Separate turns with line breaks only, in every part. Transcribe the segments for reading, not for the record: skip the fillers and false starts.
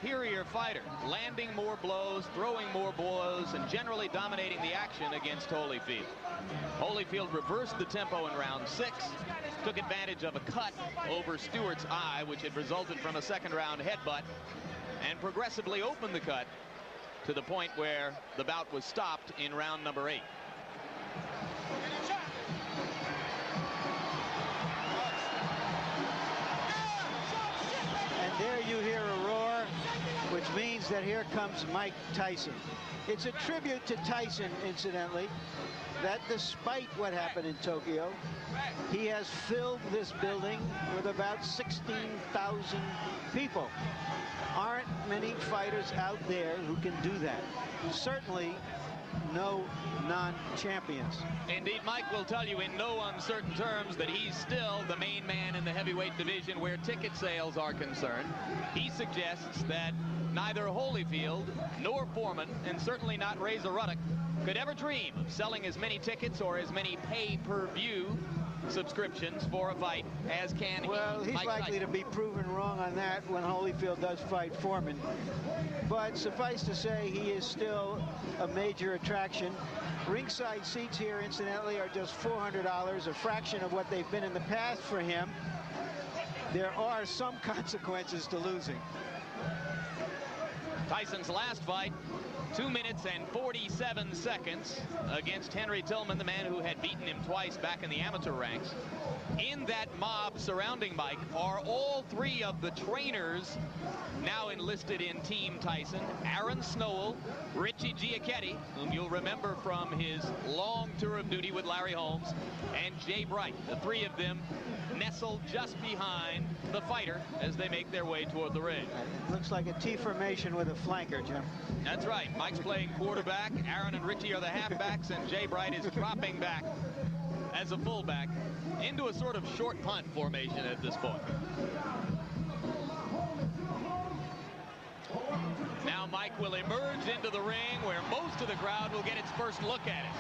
Superior fighter, landing more blows, throwing more blows, and generally dominating the action against Holyfield. Holyfield reversed the tempo in round 6, took advantage of a cut over Stewart's eye, which had resulted from a second-round headbutt, and progressively opened the cut to the point where the bout was stopped in round number 8.
And there you hear a roar, which means that here comes Mike Tyson. It's a tribute to Tyson, incidentally, that despite what happened in Tokyo, he has filled this building with about 16,000 people. Aren't many fighters out there who can do that. Certainly no non-champions.
Indeed, Mike will tell you in no uncertain terms that he's still the main man in the heavyweight division where ticket sales are concerned. He suggests that neither Holyfield nor Foreman, and certainly not Razor Ruddock, could ever dream of selling as many tickets or as many pay-per-view subscriptions for a fight as can he.
Well, he's likely to be proven wrong on that when Holyfield does fight Foreman. But suffice to say, he is still a major attraction. Ringside seats here, incidentally, are just $400, a fraction of what they've been in the past for him. There are some consequences to losing.
Tyson's last fight, 2 minutes and 47 seconds against Henry Tillman, the man who had beaten him twice back in the amateur ranks. In that mob surrounding Mike are all 3 of the trainers now enlisted in Team Tyson: Aaron Snowell, Richie Giacchetti, whom you'll remember from his long tour of duty with Larry Holmes, and Jay Bright. The 3 of them nestled just behind the fighter as they make their way toward the ring.
It looks like a T formation with a flanker, Jim.
That's right. Mike's playing quarterback. Aaron and Richie are the halfbacks, and Jay Bright is dropping back as a fullback into a sort of short punt formation at this point. Now Mike will emerge into the ring where most of the crowd will get its first look at it.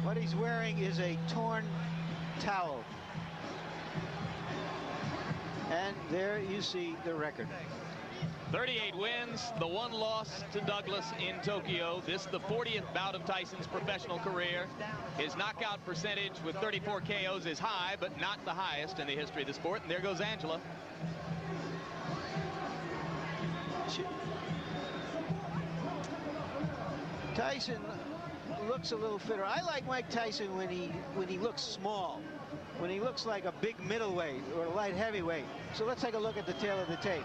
What he's wearing is a torn towel. And there you see the record.
38 wins, the 1 loss to Douglas in Tokyo. This the 40th bout of Tyson's professional career. His knockout percentage with 34 KOs is high, but not the highest in the history of the sport. And there goes Angela.
Tyson looks a little fitter. I like Mike Tyson when he looks small, when he looks like a big middleweight or a light heavyweight. So let's take a look at the tail of the tape.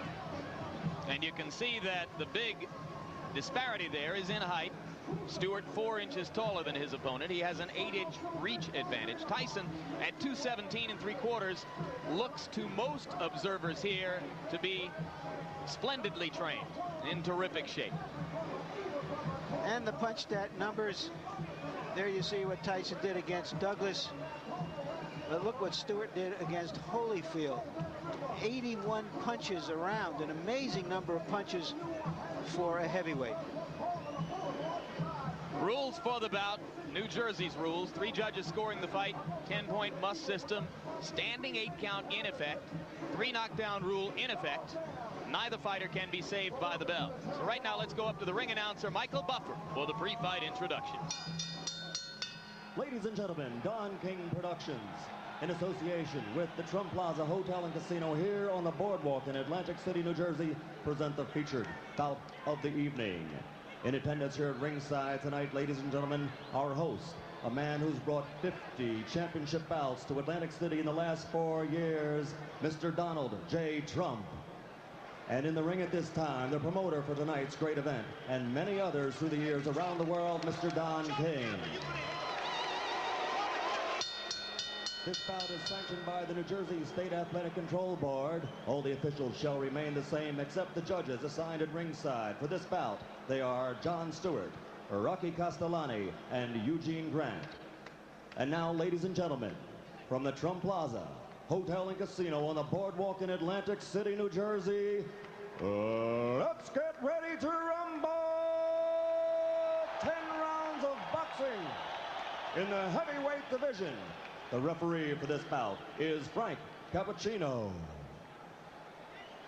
And you can see that the big disparity there is in height. Stewart 4 inches taller than his opponent. He has an 8-inch reach advantage. Tyson at 217 3/4 looks to most observers here to be splendidly trained, in terrific shape.
And the punch stat numbers. There you see what Tyson did against Douglas. But look what Stewart did against Holyfield. 81 punches around, an amazing number of punches for a heavyweight.
Rules for the bout, New Jersey's rules. 3 judges scoring the fight, 10-point must system, standing 8 count in effect, 3 knockdown rule in effect. Neither fighter can be saved by the bell. So right now let's go up to the ring announcer, Michael Buffer, for the pre-fight introduction.
Ladies and gentlemen, Don King Productions, in association with the Trump Plaza Hotel and Casino here on the boardwalk in Atlantic City, New Jersey, present the featured bout of the evening. In attendance here at ringside tonight, ladies and gentlemen, our host, a man who's brought 50 championship bouts to Atlantic City in the last 4 years, Mr. Donald J. Trump. And in the ring at this time, the promoter for tonight's great event, and many others through the years around the world, Mr. Don King. This bout is sanctioned by the New Jersey State Athletic Control Board. All the officials shall remain the same except the judges assigned at ringside. For this bout, they are John Stewart, Rocky Castellani, and Eugene Grant. And now, ladies and gentlemen, from the Trump Plaza Hotel and Casino on the boardwalk in Atlantic City, New Jersey, let's get ready to rumble! 10 rounds of boxing in the heavyweight division. The referee for this bout is Frank Cappuccino.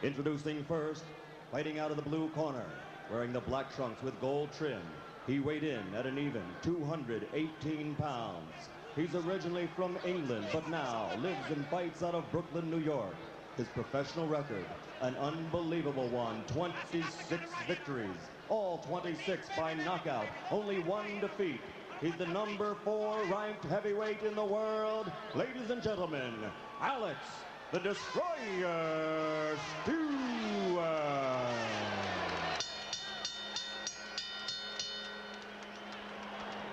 Introducing first, fighting out of the blue corner, wearing the black trunks with gold trim. He weighed in at an even 218 pounds. He's originally from England, but now lives and fights out of Brooklyn, New York. His professional record, an unbelievable one, 26 victories, all 26 by knockout, only one defeat. He's the number 4 ranked heavyweight in the world. Ladies and gentlemen, Alex the Destroyer Stewart.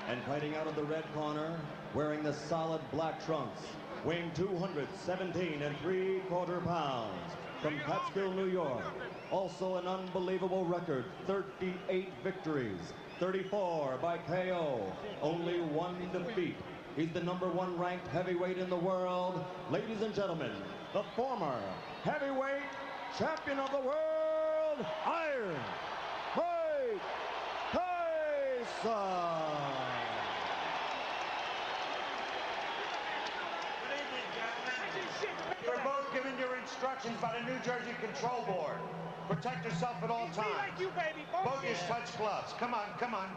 And fighting out of the red corner, wearing the solid black trunks, weighing 217 3/4 pounds, from Catskill, New York. Also an unbelievable record, 38 victories, 34 by KO, only one defeat. He's the number 1 ranked heavyweight in the world. Ladies and gentlemen, the former heavyweight champion of the world, Iron Mike Tyson.
You're both given your instructions by the New Jersey Control Board. Protect yourself at all times. Both your touch gloves. Come on, come on.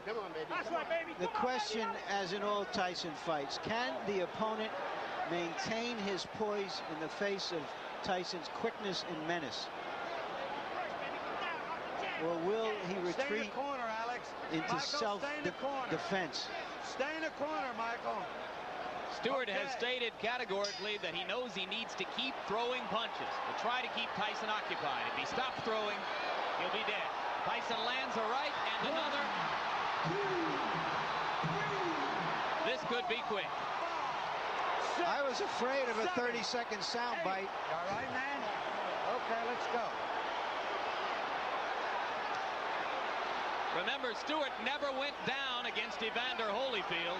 Come on, baby.
That's right, baby.
The question, as in all Tyson fights, can the opponent maintain his poise in the face of Tyson's quickness and menace? Or will he
Stay in
retreat
the corner, Alex.
into
Michael, stay in the corner.
self-defense?
Stay in the corner, Michael.
Stewart has
Okay.
stated categorically that he knows he needs to keep throwing punches to try to keep Tyson occupied. If he stops throwing, he'll be dead. Tyson lands a right and another. This could be quick.
I was afraid of a 30-second soundbite.
You all right, man? Okay, let's go.
Remember, Stewart never went down against Evander Holyfield.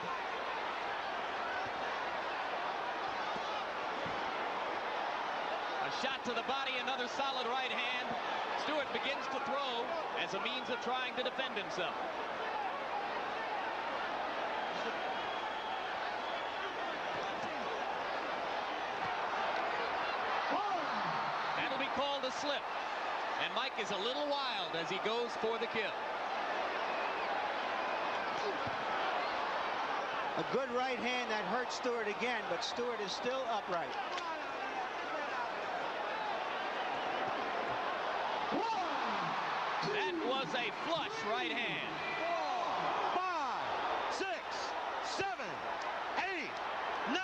A shot to the body, another solid right hand. Stewart begins to throw as a means of trying to defend himself. That'll be called a slip. And Mike is a little wild as he goes for the kill.
A good right hand that hurt Stewart again, but Stewart is still upright.
That was a flush right hand.
4, 5, 6, 7, 8, 9.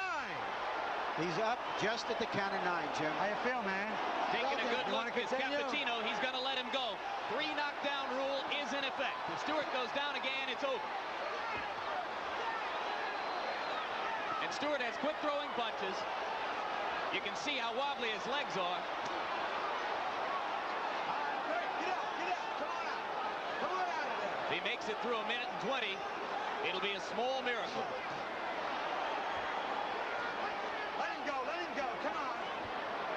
He's up just at the count of 9, Jim.
How you feel, man?
Taking a good
You
look
wanna
is
continue?
Cappuccino. He's going to let him go. 3 knockdown rule is in effect. If Stewart goes down again, it's over. And Stewart has quick throwing punches. You can see how wobbly his legs are. If he makes it through 1:20, it'll be a small miracle.
Let him go, come on.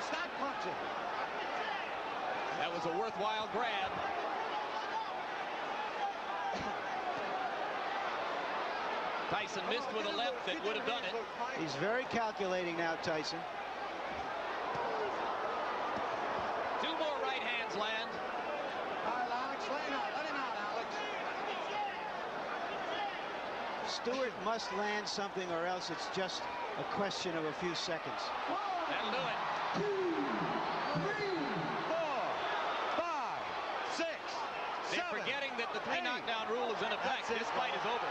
Stop punching.
That was a worthwhile grab. Tyson missed with a left that would have done it.
He's very calculating now, Tyson.
2 more right hands land.
All right, Alex, let him out, Alex.
Stewart must land something or else it's just a question of a few seconds.
That'll do it.
2, 3, 4, 5, 6,
They're
7,
forgetting that the 3
8.
knockdown rule is in effect.
That's it,
This fight is over.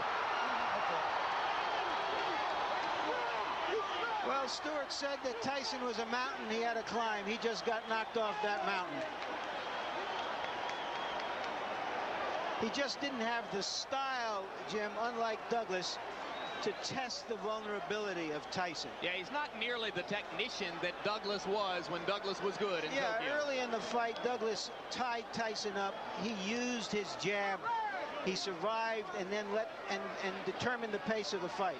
Well, Stewart said that Tyson was a mountain he had to climb. He just got knocked off that mountain. He just didn't have the style, Jim, unlike Douglas, to test the vulnerability of Tyson.
Yeah, he's not nearly the technician that Douglas was when Douglas was good in
Yeah,
Tokyo.
early in the fight, Douglas tied Tyson up. He used his jab. He survived and then and determined the pace of the fight.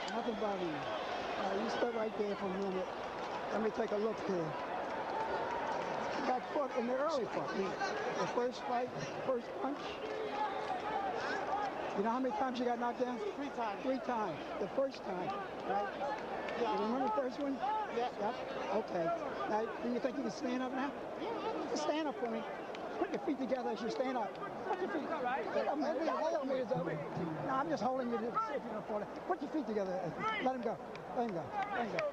Nothing bothering you. You stay right there for a minute. Let me take a look here. You got fought in the early fight. The first fight, first punch. You know how many times you got knocked down?
3 times.
3 times. The first time, right?
Yeah.
You remember the first one?
Yeah.
Yep. Okay. Now, do you think you can stand up now?
Yeah.
Stand up for me. Put your feet together as you stand up. Put your feet. Hold me. No, I'm just holding you to see if you're gonna fall. Put your feet together. Let him go. Let him go. Let him go.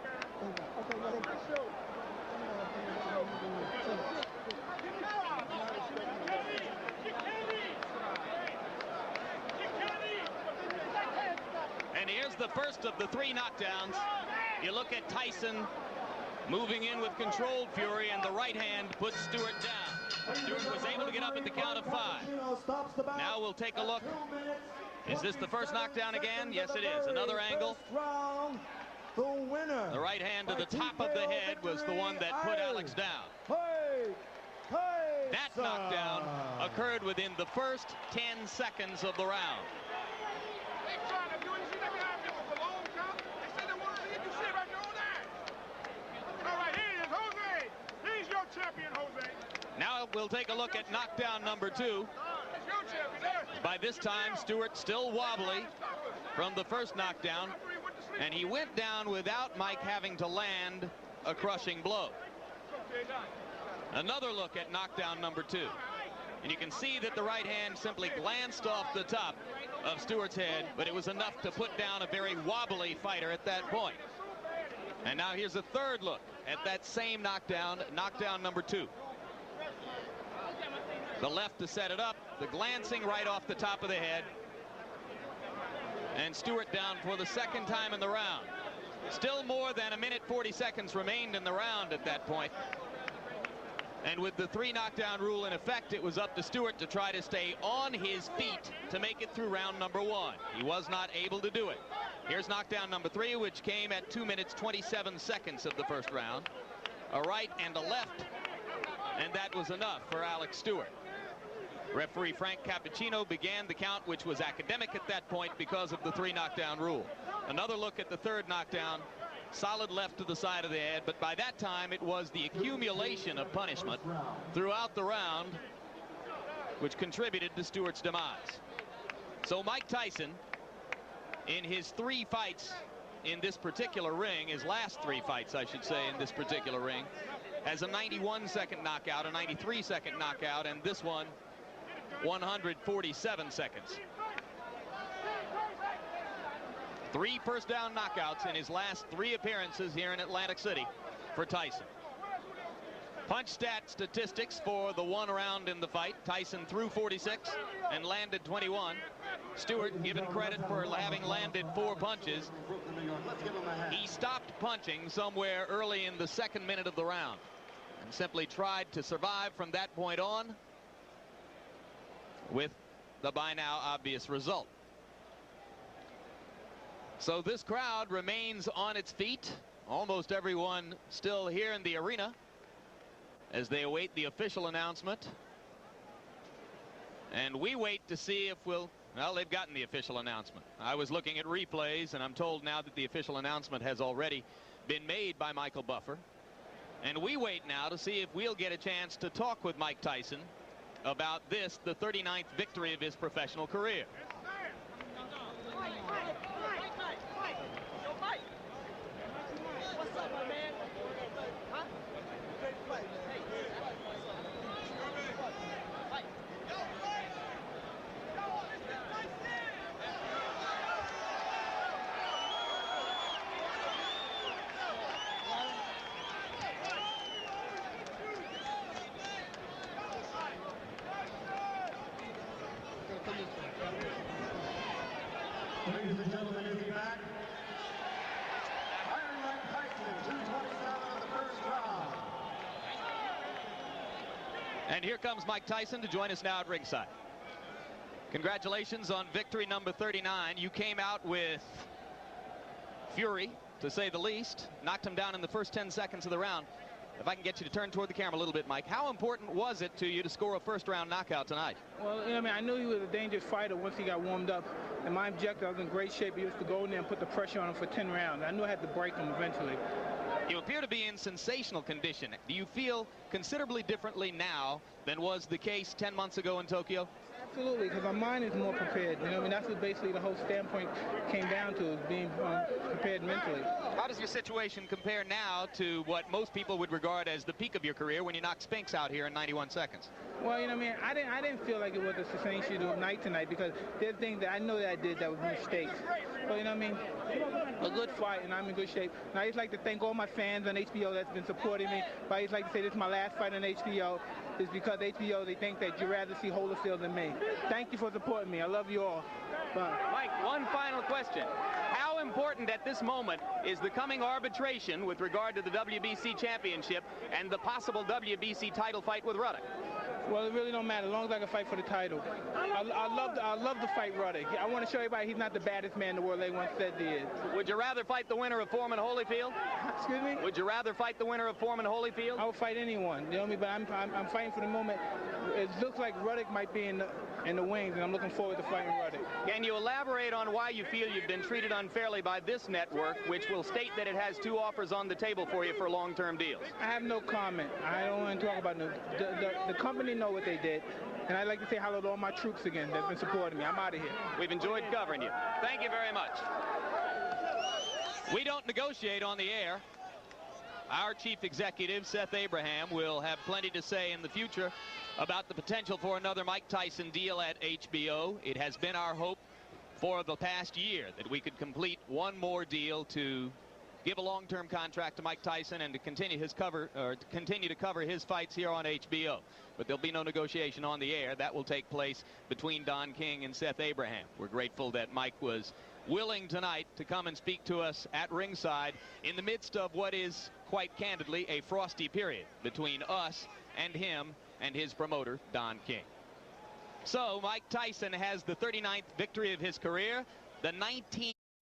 Let him go. Okay. Let him go.
And here's the first of the 3 knockdowns. You look at Tyson moving in with controlled fury, and the right hand puts Stewart down. Stewart was able to get up at the count of 5. Now we'll take a look. Is this the first knockdown again? Yes, it is. Another angle. The right hand to the top of the head was the one that put Alex down. That knockdown occurred within the first 10 seconds of the round. Now we'll take a look at knockdown number 2. By this time, Stewart still wobbly from the first knockdown, and he went down without Mike having to land a crushing blow. Another look at knockdown number 2. And you can see that the right hand simply glanced off the top of Stewart's head, but it was enough to put down a very wobbly fighter at that point. And now here's a third look at that same knockdown, knockdown number 2. The left to set it up, the glancing right off the top of the head. And Stewart down for the second time in the round. Still more than 1 minute 40 seconds remained in the round at that point. And with the 3 knockdown rule in effect, it was up to Stewart to try to stay on his feet to make it through round number 1. He was not able to do it. Here's knockdown number 3, which came at 2 minutes 27 seconds of the first round. A right and a left, and that was enough for Alex Stewart. Referee Frank Cappuccino began the count, which was academic at that point because of the 3 knockdown rule. Another look at the third knockdown. Solid left to the side of the head, but by that time it was the accumulation of punishment throughout the round which contributed to Stewart's demise. So Mike Tyson, in his 3 fights in this particular ring, his last 3 fights I should say in this particular ring, has a 91-second knockout, a 93-second knockout, and this one 147 seconds. 3 first down knockouts in his last 3 appearances here in Atlantic City for Tyson. Punch stat statistics for the 1 round in the fight. Tyson threw 46 and landed 21. Stewart given credit for having landed 4 punches. He stopped punching somewhere early in the 2nd minute of the round and simply tried to survive from that point on, with the by now obvious result. So this crowd remains on its feet, almost everyone still here in the arena as they await the official announcement. And we wait to see if well, they've gotten the official announcement. I was looking at replays, and I'm told now that the official announcement has already been made by Michael Buffer. And we wait now to see if we'll get a chance to talk with Mike Tyson about this, the 39th victory of his professional career.
Ladies and gentlemen, is he back? Fighting Mike Tyson, 227 in the first round.
And here comes Mike Tyson to join us now at ringside. Congratulations on victory number 39. You came out with fury, to say the least. Knocked him down in the first 10 seconds of the round. If I can get you to turn toward the camera a little bit, Mike, how important was it to you to score a first-round knockout tonight?
Well, I mean, I knew he was a dangerous fighter once he got warmed up. And my objective, I was in great shape. He used to go in there and put the pressure on him for 10 rounds. I knew I had to break him eventually.
You appear to be in sensational condition. Do you feel considerably differently now than was the case 10 months ago in Tokyo?
Absolutely, because my mind is more prepared. You know, I mean, that's what basically the whole standpoint came down to, is being prepared mentally.
How does your situation compare now to what most people would regard as the peak of your career when you knocked Spinks out here in 91 seconds?
Well, you know, I mean, I didn't feel like it was a sustainable night tonight, because there's things that I know that I did that was mistakes. But, you know what I mean, a good fight, and I'm in good shape. And I just like to thank all my fans on HBO that's been supporting me. But I just like to say this is my last fight on HBO. It's because HBO, they think that you'd rather see Holyfield than me. Thank you for supporting me. I love you all. Bye.
Mike, one final question. How important at this moment is the coming arbitration with regard to the WBC championship and the possible WBC title fight with Ruddock?
Well, it really don't matter as long as I can fight for the title. I love to fight Ruddock. I want to show everybody he's not the baddest man in the world they once said he is.
Would you rather fight the winner of Foreman Holyfield?
Excuse me?
Would you rather fight the winner of Foreman Holyfield?
I would fight anyone. You know what I mean? But I'm fighting for the moment. It looks like Ruddock might be in the wings, and I'm looking forward to fighting Ruddock.
Can you elaborate on why you feel you've been treated unfairly by this network, which will state that it has 2 offers on the table for you for long-term deals?
I have no comment. I don't want to talk about it. The company know what they did. And I'd like to say hello to all my troops again that have been supporting me. I'm out of here.
We've enjoyed covering you. Thank you very much. We don't negotiate on the air. Our chief executive, Seth Abraham, will have plenty to say in the future about the potential for another Mike Tyson deal at HBO. It has been our hope for the past year that we could complete one more deal to give a long-term contract to Mike Tyson and to continue to cover his fights here on HBO. But there'll be no negotiation on the air. That will take place between Don King and Seth Abraham. We're grateful that Mike was willing tonight to come and speak to us at ringside in the midst of what is, quite candidly, a frosty period between us and him and his promoter, Don King. So Mike Tyson has the 39th victory of his career, the 19th